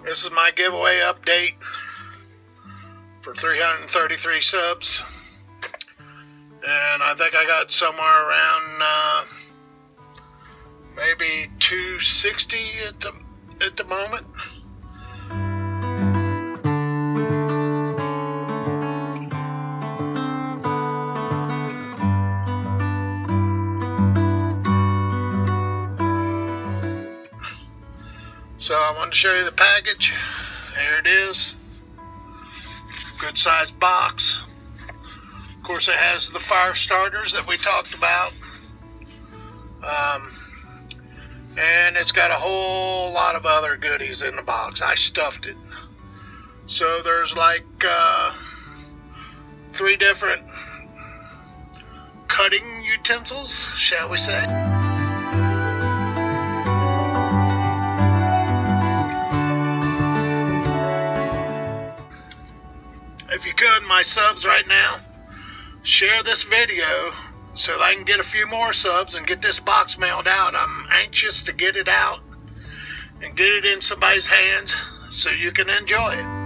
This is my giveaway update for 333 subs, and I think I got somewhere around maybe 260 at the moment. So I wanted to show you the package. Here it is. Good sized box. Of course, it has the fire starters that we talked about. And it's got a whole lot of other goodies in the box. I stuffed it. So there's like 3 different cutting utensils, shall we say. If you could, my subs right now, share this video so that I can get a few more subs and get this box mailed out. I'm anxious to get it out and get it in somebody's hands so you can enjoy it.